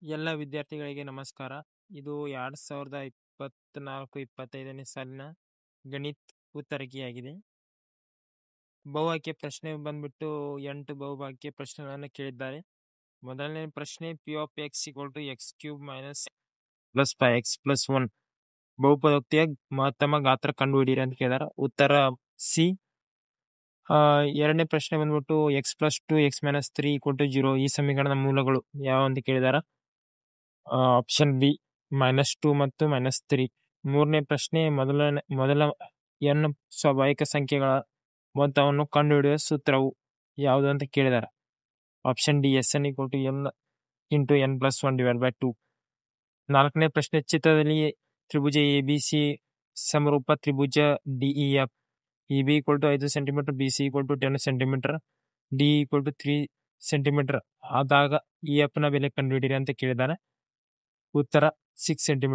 ಎಲ್ಲ ವಿದ್ಯಾರ್ಥಿಗಳಿಗೆ ನಮಸ್ಕಾರ. ಇದು 2024-25ನೇ ಸಾಲಿನ ಗಣಿತ್ ಉತ್ತರಿಕೆಯಾಗಿದೆ. ಬಹುಆಯ್ಕೆ ಪ್ರಶ್ನೆ ಬಂದ್ಬಿಟ್ಟು 8 ಬಹುಆಯ್ಕೆ ಪ್ರಶ್ನೆಗಳನ್ನು ಕೇಳಿದ್ದಾರೆ. ಮೊದಲನೇ ಪ್ರಶ್ನೆ P of X equal to X cube minus plus 5x plus 1 ಬಹುಪದೋಕ್ತಿಯ ಮಹತ್ತಮ ಗಾತ್ರ ಕಂಡುಹಿಡಿಯಿರಿ ಅಂತ ಕೇಳಿದಾರೆ. ಉತ್ತರ ಸಿ. ಎರಡನೇ ಪ್ರಶ್ನೆ ಬಂದ್ಬಿಟ್ಟು X plus 2 X minus 3 equal to 0 ಈ ಸಮೀಕರಣದ ಮೂಲಗಳು ಯಾವ ಅಂತ ಕೇಳಿದಾರೆ. ಆಪ್ಷನ್ ಬಿ -2 ಮತ್ತು -3. ಮೂರನೇ ಪ್ರಶ್ನೆ ಮೊದಲ n ಸ್ವಾಭಾವಿಕ ಸಂಖ್ಯೆಗಳ ಮೊತ್ತವನ್ನು ಕಂಡುಹಿಡಿಯುವ ಸೂತ್ರವು ಯಾವುದು ಅಂತ ಕೇಳಿದಾರೆ. Option D Sn = n × n+1/2. ನಾಲ್ಕನೇ ಪ್ರಶ್ನೆ ಚಿತ್ರದಲ್ಲಿ ತ್ರಿಭುಜ ABC ಸಮರೂಪ ತ್ರಿಭುಜ DEF EB = 5 cm, BC = 10 cm, D = 3 cm ಆದಾಗ EF ನ ಬೆಲೆ ಕಂಡುಹಿಡಿಯಿರಿ ಅಂತ ಕೇಳಿದಾರೆ. ಉತ್ತರ 6 cm.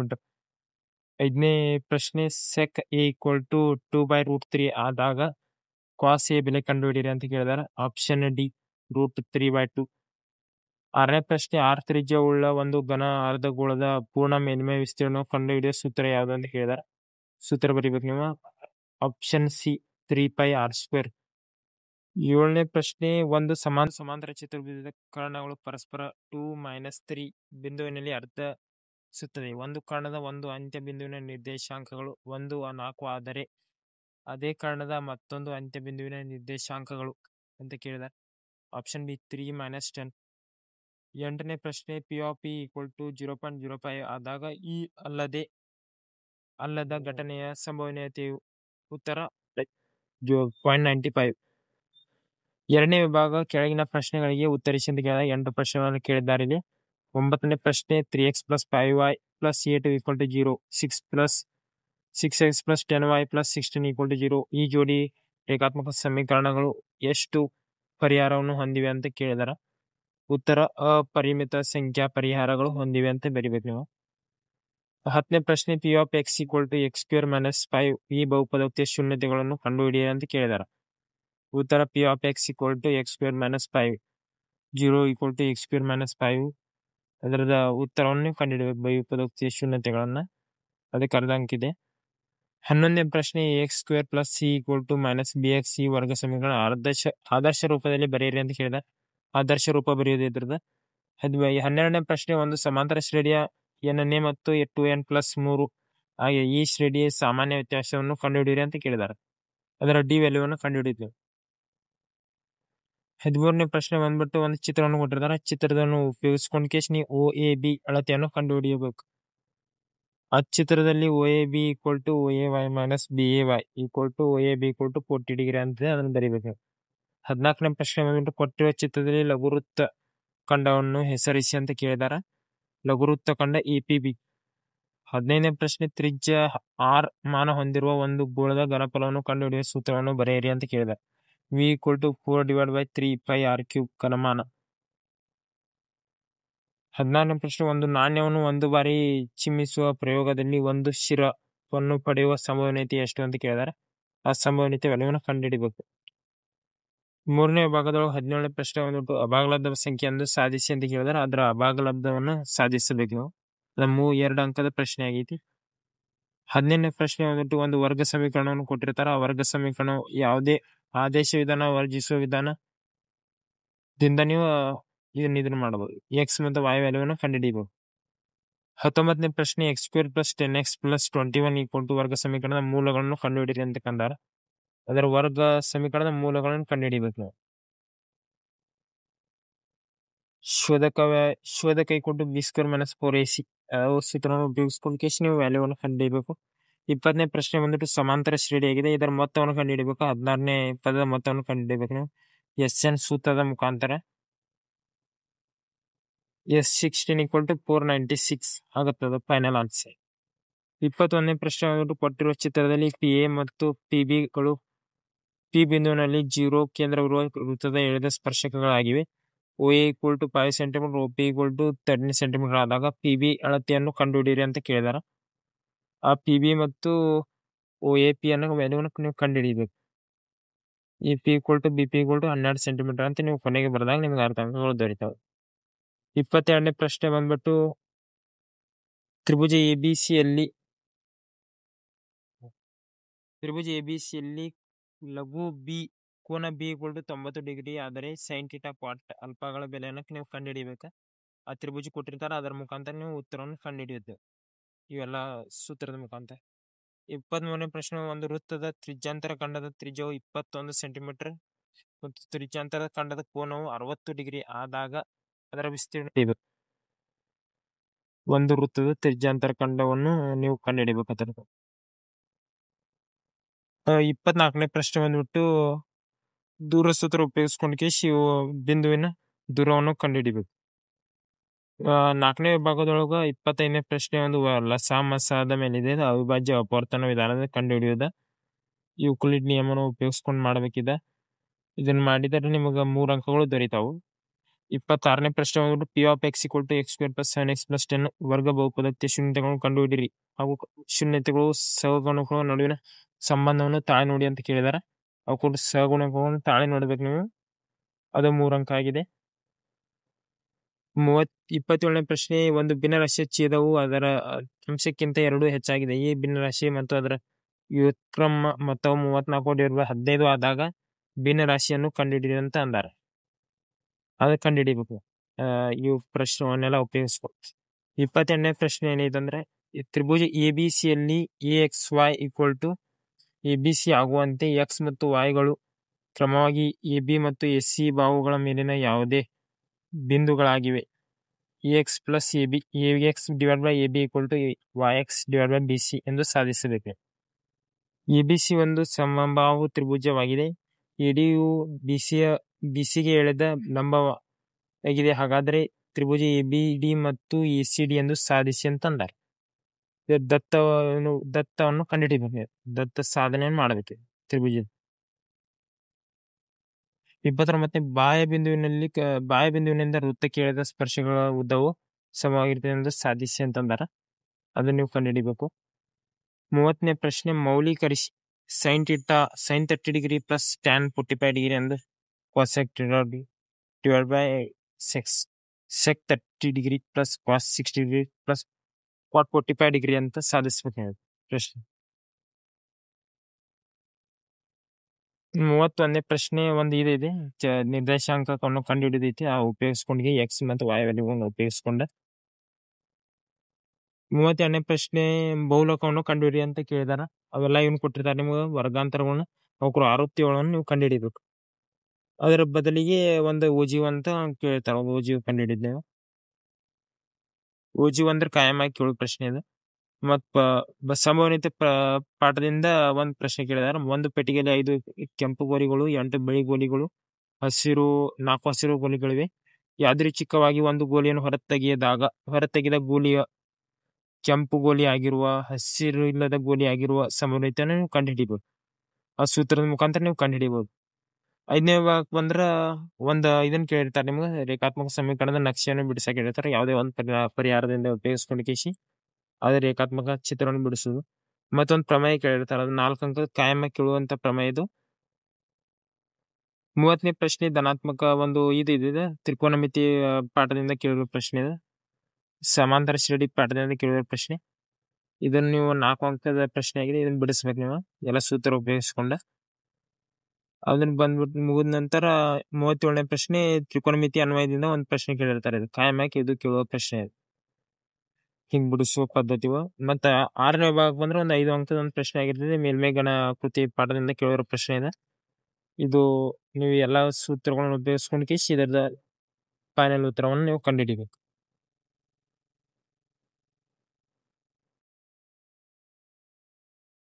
ಐದನೇ ಪ್ರಶ್ನೆ sec A = 2/√3 ಆದಾಗ cos A ಬೆಲೆ ಕಂಡುಹಿಡಿಯಿರಿ ಅಂತ ಕೇಳಿದಾರೆ. Option D √3/2. ಆರನೇ ಪ್ರಶ್ನೆ r ತ್ರಿಜ್ಯವುಳ್ಳ ಒಂದು ಘನ ಅರ್ಧಗೋಳದ ಪೂರ್ಣ ಮೇಲ್ಮೈ ವಿಸ್ತೀರ್ಣ ಕಂಡುಹಿಡಿಯುವ ಸೂತ್ರ ಯಾವುದು ಅಂತ ಕೇಳಿದಾರೆ. ಸೂತ್ರ ಬರೀಬೇಕು ನೀವು. Option C 3πr². ಏಳನೇ ಪ್ರಶ್ನೆ ಒಂದು ಸಮಾಂತರ ಚತುರ್ಭುಜದ ಕರ್ಣಗಳು ಪರಸ್ಪರ 2, -3 ಬಿಂದುವಿನಲ್ಲಿ ಅರ್ಧ ಸುತ್ತದೆ. ಒಂದು ಕರ್ಣದ ಒಂದು ಅಂತ್ಯ ಬಿಂದುವಿನ ನಿರ್ದೇಶಾಂಕಗಳು 1, 4 ಆದರೆ ಅದೇ ಕರ್ಣದ ಮತ್ತೊಂದು ಅಂತ್ಯ ಬಿಂದುವಿನ ನಿರ್ದೇಶಾಂಕಗಳು ಅಂತ ಕೇಳಿದಾರೆ. Option B 3, -10. ಎಂಟನೇ ಪ್ರಶ್ನೆ ಪಿ ಆಫ್ ಇ = 0.05 ಆದಾಗ ಈ ಅಲ್ಲದ ಘಟನೆಯ ಸಂಭವನೀಯತೆಯು ಉತ್ತರ 0.95. ಎರಡನೇ ವಿಭಾಗ ಕೆಳಗಿನ ಪ್ರಶ್ನೆಗಳಿಗೆ ಉತ್ತರಿಸಿ ಅಂತ ಕೇಳಿದ 8 ಪ್ರಶ್ನೆಗಳನ್ನು ಕೇಳಿದ್ದಾರೆ. ಇಲ್ಲಿ ಒಂಬತ್ತನೇ ಪ್ರಶ್ನೆ 3x + 5y + a2 = 0, 6x + 10y + 16 = 0 ಈ ಜೋಡಿ ರೇಖಾತ್ಮಕ ಸಮೀಕರಣಗಳು ಎಷ್ಟು ಪರಿಹಾರವನ್ನು ಹೊಂದಿವೆ ಅಂತ ಕೇಳಿದಾರೆ. ಉತ್ತರ ಅಪರಿಮಿತ ಸಂಖ್ಯಾ ಪರಿಹಾರಗಳು ಹೊಂದಿವೆ ಅಂತ ಬರಿಬೇಕು ನೀವು. 10ನೇ ಪ್ರಶ್ನೆ ಪಿ ಆಫ್ ಎಕ್ಸ್ = x² - 5 ಈ ಬಹುಪದೋಕ್ತಿಯ ಶೂನ್ಯತೆಗಳನ್ನು ಕಂಡುಹಿಡಿಯಿರಿ ಅಂತ ಕೇಳಿದಾರೆ. ಉತ್ತರ P of X = x² - 5, 0 = x² - 5 ಅದರದ ಉತ್ತರವನ್ನು ಕಂಡುಹಿಡಬೇಕು. ಬಹುಪದೋಕ್ತಿಯ ಶೂನ್ಯತೆಗಳನ್ನ ಅದಕ್ಕೆ ಅರ್ಧ ಅಂಕಿದೆ. 11ನೇ ಪ್ರಶ್ನೆ ax² + c = -bx ಈ ವರ್ಗ ಸಮೀಕರಣ ಆದರ್ಶ ರೂಪದಲ್ಲಿ ಬರೆಯಿರಿ ಅಂತ ಕೇಳಿದ. ಆದರ್ಶ ರೂಪ ಬರೆಯುವುದು ಇದ್ರದ. 12ನೇ ಪ್ರಶ್ನೆ ಒಂದು ಸಮಾಂತರ ಶ್ರೇಣಿಯ n ಮತ್ತು 2n+3 ಹಾಗೆ ಈ ಶ್ರೇಣಿಯ ಸಾಮಾನ್ಯ ವ್ಯತ್ಯಾಸವನ್ನು ಕಂಡುಹಿಡಿಯಿರಿ ಅಂತ ಕೇಳಿದ್ದಾರೆ. ಅದರ ಡಿ ವ್ಯಾಲ್ಯೂವನ್ನು ಕಂಡುಹಿಡಿಯುತ್ತೇವೆ. 13ನೇ ಪ್ರಶ್ನೆ ಬಂದ್ಬಿಟ್ಟು ಒಂದು ಚಿತ್ರವನ್ನು ಕೊಟ್ಟಿರ್ತಾರೆ. ಚಿತ್ರವನ್ನು ಉಪಯೋಗಿಸ್ಕೊಂಡು ಕೇಶನಿ OAB ಅಳತೆಯನ್ನು ಕಂಡುಹಿಡಿಯಬೇಕು. ಆ ಚಿತ್ರದಲ್ಲಿ OAB = OAY - BAY = OAB = 40 degree ಅಂತ ಅದನ್ನು ಬರೀಬೇಕು. 14ನೇ ಪ್ರಶ್ನೆ ಬಂದ್ಬಿಟ್ಟು ಕೊಟ್ಟಿರುವ ಚಿತ್ರದಲ್ಲಿ ಲಘುವೃತ್ತ ಖಂಡವನ್ನು ಹೆಸರಿಸಿ ಅಂತ ಕೇಳಿದಾರೆ. ಲಘುವೃತ್ತ ಖಂಡ APB. 15ನೇ ಪ್ರಶ್ನೆ ತ್ರಿಜ್ಯ r ಮಾನ ಹೊಂದಿರುವ ಒಂದು ಗೋಳದ ಘನಫಲವನ್ನು ಕಂಡುಹಿಡಿಯುವ ಸೂತ್ರವನ್ನು ಬರೆಯಿರಿ ಅಂತ ಕೇಳಿದ್ದಾರೆ. V = 4/3πr³ ಘನಮಾನ. 16ನೇ ಪ್ರಶ್ನೆ ಒಂದು ನಾಣ್ಯವನ್ನು ಒಂದು ಬಾರಿ ಚಿಮ್ಮಿಸುವ ಪ್ರಯೋಗದಲ್ಲಿ ಒಂದು ಶಿರವನ್ನು ಪಡೆಯುವ ಸಂಭವನೀಯತೆ ಎಷ್ಟು ಅಂತ ಕೇಳಿದ್ದಾರೆ. ಆ ಸಂಭವನೀಯತೆ ವ್ಯಾಲ್ಯೂವನ್ನು ಕಂಡುಹಿಡಿಬೇಕು. 3ನೇ ವಿಭಾಗದೊಳಗೆ 17ನೇ ಪ್ರಶ್ನೆ ಬಂದ್ಬಿಟ್ಟು ಅಭಾಗಲಬ್ಧ ಸಂಖ್ಯೆಯನ್ನು ಸಾಧಿಸಿ ಅಂತ ಕೇಳಿದಾರೆ. ಅದರ ಅಭಾಗಲಬ್ಧವನ್ನು ಸಾಧಿಸಬೇಕು. ಅದು 2 ಅಂಕದ ಪ್ರಶ್ನೆ ಆಗೈತಿ. 18ನೇ ಪ್ರಶ್ನೆ ಬಂದ್ಬಿಟ್ಟು ಒಂದು ವರ್ಗ ಸಮೀಕರಣವನ್ನು ಕೊಟ್ಟಿರ್ತಾರೆ. ಆ ವರ್ಗ ಸಮೀಕರಣ ಯಾವುದೇ ಆದೇಶ ವಿಧಾನ ವರ್ಜಿಸುವ ವಿಧಾನದಿಂದ ನೀವು ಇದನ್ನು ಮಾಡಬಹುದು. ಎಕ್ಸ್ ಮತ್ತು y ವ್ಯಾಲ್ಯೂವನ್ನು ಕಂಡುಹಿಡಿಯಬಹುದು. 19ನೇ ಪ್ರಶ್ನೆ x² + 10x + 21 = ವರ್ಗ ಸಮೀಕರಣದ ಮೂಲಗಳನ್ನು ಕಂಡುಹಿಡಿಯಿರಿ ಅಂತ ಕಂಡಾರ. ಅದರ ವರ್ಗ ಸಮೀಕರಣದ ಮೂಲಗಳನ್ನು ಕಂಡುಹಿಡಿಯಬೇಕು ನಾವು. ಶೋಧಕ = b² - 4ac ಸೂತ್ರವನ್ನು ಉಪಯೋಗಿಸಿಕೊಂಡು ಕೇಶ್ ನೀವು ವ್ಯಾಲ್ಯೂವನ್ನು ಕಂಡುಹಿಡಿಯಬೇಕು. 20ನೇ ಪ್ರಶ್ನೆ ಬಂದ್ಬಿಟ್ಟು ಸಮಾಂತರ ಶ್ರೇಣಿಯಾಗಿದೆ. ಇದರ ಮೊತ್ತವನ್ನು ಕಂಡುಹಿಡಿಯಬೇಕು. 16ನೇ ಪದದ ಮೊತ್ತವನ್ನು ಕಂಡುಹಿಡಿಯಬೇಕು ನೀವು SN ಸೂತ್ರದ ಮುಖಾಂತರ. S16 = 496 ಆಗುತ್ತದೆ ಫೈನಲ್ ಆನ್ಸರ್. 21ನೇ ಪ್ರಶ್ನೆ ಬಂದ್ಬಿಟ್ಟು ಕೊಟ್ಟಿರುವ ಚಿತ್ರದಲ್ಲಿ PA ಮತ್ತು PBಗಳು P ಬಿಂದುವಿನಲ್ಲಿ 0 ಕೇಂದ್ರವಿರುವ ವೃತ್ತದ ಎಳೆದ ಸ್ಪರ್ಶಕಗಳಾಗಿವೆ. OA = 5 cm, OP = 13 cm ಆದಾಗ PB ಅಳತೆಯನ್ನು ಕಂಡುಹಿಡಿಯಿರಿ ಅಂತ ಕೇಳಿದಾರೆ. ಆ PB ಮತ್ತು OAP ಅನ್ನೋ ವ್ಯಾಲ್ಯೂವನ್ನು ನೀವು ಕಂಡುಹಿಡಿಯಬೇಕು. EP = BP = 12 cm ಅಂತ ನೀವು ಕೊನೆಗೆ ಬರೆದಾಗ ನಿಮ್ಗೆ 6 ಅಂಕಗಳು ದೊರೀತಾವೆ. 22ನೇ ಪ್ರಶ್ನೆ ಬಂದ್ಬಿಟ್ಟು ತ್ರಿಭುಜ ಎಬಿಸಿಯಲ್ಲಿ ಲಘು ಬಿ ಕೋನ ಬಿ = 90 ಡಿಗ್ರಿ ಆದರೆ ಸೈನ್ ಥೀಟಾ ಕ್ವಾಟ್ ಅಲ್ಫಾಗಳ ಬೆಲೆಯನ್ನು ನೀವು ಕಂಡುಹಿಡಿಯಬೇಕು. ಆ ತ್ರಿಭುಜ ಕೊಟ್ಟಿರ್ತಾರೆ, ಅದರ ಮುಖಾಂತರ ನೀವು ಉತ್ತರವನ್ನು ಕಂಡುಹಿಡಿಯುತ್ತೇವೆ ಇವೆಲ್ಲ ಸೂತ್ರದ ಮುಖಾಂತರ. 23ನೇ ಪ್ರಶ್ನೆ, ಒಂದು ವೃತ್ತದ ತ್ರಿಜ್ಯಾಂತರ ಖಂಡದ ತ್ರಿಜ್ಯವು 21 ಸೆಂಟಿಮೀಟರ್ ಮತ್ತು ತ್ರಿಜ್ಯಾಂತರ ಖಂಡದ ಕೋನವು 60 ಡಿಗ್ರಿ ಆದಾಗ ಅದರ ವಿಸ್ತೀರ್ಣ ಇದು. ಒಂದು ವೃತ್ತದ ತ್ರಿಜ್ಯಾಂತರ ಖಂಡವನ್ನು ನೀವು ಕಂಡುಹಿಡಿಯಬೇಕು. ಅದರ 24ನೇ ಪ್ರಶ್ನೆ ಬಂದ್ಬಿಟ್ಟು ದೂರ ಸೂತ್ರ ಉಪಯೋಗಿಸ್ಕೊಂಡು ಬಿಂದುವಿನ ದೂರವನ್ನು ಕಂಡುಹಿಡಿಬೇಕು. 4ನೇ ವಿಭಾಗದೊಳಗ 25ನೇ ಪ್ರಶ್ನೆ ಒಂದು ಲಸಾಮಸಾದ ಮೇಲಿದೆ, ಅವಿಭಾಜ್ಯ ಅಪವರ್ತನ ವಿಧಾನದ ಕಂಡುಹಿಡಿಯುವುದ ಯೂಕ್ಲಿಡ್ ನಿಯಮನ ಉಪಯೋಗಿಸ್ಕೊಂಡು ಮಾಡಬೇಕಿದೆ. ಇದನ್ನ ಮಾಡಿದರೆ ನಿಮಗೆ 3 ಅಂಕಗಳು ದೊರೀತಾವು. 26ನೇ ಪ್ರಶ್ನೆ ಬಂದ್ಬಿಟ್ಟು p(x) = x² + 7x + 10 ವರ್ಗ ಬಹುಪದೋಕ್ತಿಯ ಶೂನ್ಯತೆಗಳನ್ನು ಕಂಡುಹಿಡಿಯಿರಿ ಹಾಗೂ ಶೂನ್ಯತೆಗಳು ಸಹಗುಣಕಗಳ ನಡುವಿನ ಸಂಬಂಧವನ್ನು ತಾಳೆ ನೋಡಿ ಅಂತ ಕೇಳಿದಾರೆ. ಅವು ಕೂಡ ಸಹಗುಣಕಗಳನ್ನು ತಾಳೆ ನೋಡ್ಬೇಕು ನೀವು. ಅದು 3 ಅಂಕ ಆಗಿದೆ. 27ನೇ ಪ್ರಶ್ನೆ, ಒಂದು ಭಿನ್ನರಾಶಿಯ ಛೇದವು ಅದರ ಅಂಶಕ್ಕಿಂತ 2 ಹೆಚ್ಚಾಗಿದೆ. ಈ ಭಿನ್ನರಾಶಿ ಮತ್ತು ಅದರ ವ್ಯುತ್ಕ್ರಮ ಮೊತ್ತವು 34/15 ಆದಾಗ ಭಿನ್ನರಾಶಿಯನ್ನು ಕಂಡುಹಿಡಿಯಿರಿ ಅಂತ ಅಂದಾರೆ. ಅದು ಕಂಡುಹಿಡಿಬೇಕು. ಇವು ಪ್ರಶ್ನೆವನ್ನೆಲ್ಲ ಉಪಯೋಗಿಸ್ಬೇಕು. 28ನೇ ಪ್ರಶ್ನೆ ಏನಿದೆ ತ್ರಿಭುಜ ಎಬಿಸಿಯಲ್ಲಿ AXY = ABC ಆಗುವಂತೆ X ಮತ್ತು Y ಗಳು ಕ್ರಮವಾಗಿ AB ಮತ್ತು SC ಬಾಹುಗಳ ಮೇಲಿನ ಯಾವುದೇ ಬಿಂದುಗಳಾಗಿವೆ. AX + AB AX/AB = YX/BC ಎಂದು ಸಾಧಿಸಬೇಕು. ABC ಒಂದು ಸಮಬಾಹು ತ್ರಿಭುಜವಾಗಿದೆ. ADಯು BCಗೆ ಎಳೆದ ಲಂಬವಾಗಿದೆ. ಹಾಗಾದರೆ ತ್ರಿಭುಜ ABD ಮತ್ತು ACD ಎಂದು ಸಾಧಿಸಿ ಅಂತಂದಾರೆ. ದತ್ತವನ್ನು ಕಂಡುಹಿಡಿಬೇಕು. ದತ್ತ ಸಾಧನೆಯನ್ನು ಮಾಡಬೇಕು ತ್ರಿಭುಜ. 29ನೇ ಬಾಹ್ಯ ಬಿಂದುವಿನಿಂದ ವೃತ್ತಕ್ಕೆ ಎಳೆದ ಸ್ಪರ್ಶಗಳ ಉದ್ದವು ಸಮವಾಗಿರ್ತದೆ ಎಂದು ಸಾಧಿಸಿ ಅಂತಂದಾರ. ಅದನ್ನು ನೀವು ಕಂಡುಹಿಡಿಬೇಕು. 30ನೇ ಪ್ರಶ್ನೆ, ಮೌಲ್ಯೀಕರಿಸಿ sin 30 ಡಿಗ್ರಿ + tan 45 ಡಿಗ್ರಿ ಎಂದು cosec sec 30 degree + cos 60 degree + cot 45 degree ಅಂತ ಸಾಧಿಸ್ಬೇಕು ಪ್ರಶ್ನೆ. 31ನೇ ಪ್ರಶ್ನೆ ಒಂದು ಇದೆ ನಿರ್ದೇಶಾಂಕವನ್ನು ಕಂಡುಹಿಡಿದೈತಿ. ಆ ಉಪಯೋಗಿಸ್ಕೊಂಡು X ಮತ್ತು Y ವ್ಯಾಲ್ಯೂವನ್ನು ಉಪಯೋಗಿಸ್ಕೊಂಡ. 32ನೇ ಪ್ರಶ್ನೆ, ಬಹುಲಕವನ್ನು ಕಂಡುಹಿಡಿ ಅಂತ ಕೇಳಿದಾರ. ಅವೆಲ್ಲ ಇವನು ಕೊಟ್ಟಿರ್ತಾರೆ ನಿಮ್ಗೆ ವರ್ಗಾಂತರಗಳನ್ನ, ಅವಕ್ರ ಆವೃತ್ತಿಗಳನ್ನು ನೀವು ಕಂಡುಹಿಡಿಬೇಕು. ಅದರ ಬದಲಿಗೆ ಒಂದು ಓಜಿವ್ ಅಂತ ಕೇಳ್ತಾರೆ. ಓಜಿವ್ ಕಂಡುಹಿಡಿದ್ನೇವು. ಓಜಿವ್ ಅಂದ್ರೆ ಕಾಯಮಾಗಿ ಕೇಳೋ ಪ್ರಶ್ನೆ ಇದು. ಮತ್ ಸಂಭವನೀಯತೆ ಪಾಠದಿಂದ ಒಂದು ಪ್ರಶ್ನೆ ಕೇಳಿದಾರೆ. ಒಂದು ಪೆಟ್ಟಿಗೆಯಲ್ಲಿ 5 ಕೆಂಪು ಗೋಲಿಗಳು, 8 ಬಿಳಿ ಗೋಲಿಗಳು, 4 ಹಸಿರು ಗೋಲಿಗಳಿವೆ. ಯಾದೃಚ್ಛಿಕವಾಗಿ ಒಂದು ಗೋಲಿಯನ್ನು ಹೊರತೆಗೆದ ಗೋಲಿಯ ಕೆಂಪು ಗೋಲಿ ಆಗಿರುವ, ಹಸಿರು ಇಲ್ಲದ ಗೋಲಿ ಆಗಿರುವ ಸಂಭವನೀಯತೆಯನ್ನು ನೀವು ಕಂಡುಹಿಡಿಬಹುದು. ಆ ಸೂತ್ರದ ಮುಖಾಂತರ ನೀವು ಕಂಡುಹಿಡಿಬಹುದು. 5ನೇ ಭಾಗ ಬಂದ್ರ ಇದನ್ನ ಕೇಳಿರ್ತಾರೆ ನಿಮ್ಗೆ, ರೇಖಾತ್ಮಕ ಸಮೀಕರಣದ ನಕ್ಷೆಯನ್ನು ಬಿಡಿಸಕ್ಕೆ ಹೇಳಿರ್ತಾರೆ. ಯಾವುದೇ ಒಂದು ಪರಿಹಾರದಿಂದ ಉಪಯೋಗಿಸ್ಕೊಂಡು ಅದೇ ರೇಖಾತ್ಮಕ ಚಿತ್ರವನ್ನು ಬಿಡಿಸುವುದು. ಮತ್ತೊಂದು ಪ್ರಮೇಯ ಕೇಳಿರ್ತಾರೆ, ಅದು 4 ಅಂಕದ ಕಾಯಮ ಕೇಳುವಂತ ಪ್ರಮೇಯ ಇದು. 30ನೇ ಪ್ರಶ್ನೆ ಧನಾತ್ಮಕ ಒಂದು ಇದೆ ತ್ರಿಕೋನಮಿತಿ ಪಾಠದಿಂದ ಕೇಳಿರುವ ಪ್ರಶ್ನೆ ಇದೆ. ಸಮಾಂತರ ಶ್ರೇಣಿ ಪಾಠದಿಂದ ಕೇಳಿರುವ ಪ್ರಶ್ನೆ. ಇದನ್ನು ನೀವು 4 ಅಂಕದ ಪ್ರಶ್ನೆ ಆಗಿದೆ. ಇದನ್ನ ಬಿಡಿಸ್ಬೇಕು ನೀವು ಎಲ್ಲ ಸೂತ್ರ ಉಪಯೋಗಿಸ್ಕೊಂಡ. ಅದನ್ನ ಬಂದ್ಬಿಟ್ಟು ಮುಗಿದ ನಂತರ 37ನೇ ಪ್ರಶ್ನೆ ತ್ರಿಕೋನಮಿತಿ ಅನ್ವಯದಿಂದ ಒಂದು ಪ್ರಶ್ನೆ ಕೇಳಿರ್ತಾರೆ. ಇದು ಕಾಯಮಾಗಿ ಇದು ಕೇಳುವ ಪ್ರಶ್ನೆ ಇದೆ. ಹಿಂಗ್ ಬಿಡಿಸುವ ಪದ್ಧತಿ. ಮತ್ತ 6ನೇ ಭಾಗ ಬಂದ್ರೆ ಒಂದು 5 ಅಂಕದ ಒಂದು ಪ್ರಶ್ನೆ ಆಗಿರ್ತದೆ. ಮೇಲ್ಮೈ ಗಣ ಕೃತಿ ಪಾಠದಿಂದ ಕೇಳಿರೋ ಪ್ರಶ್ನೆ ಇದೆ. ಇದು ನೀವು ಎಲ್ಲ ಸೂತ್ರಗಳನ್ನು ಉಪಯೋಗಿಸ್ಕೊಂಡು ಇದರದ ಫೈನಲ್ ಉತ್ತರವನ್ನು ನೀವು ಕಂಡುಹಿಡಿಬೇಕು.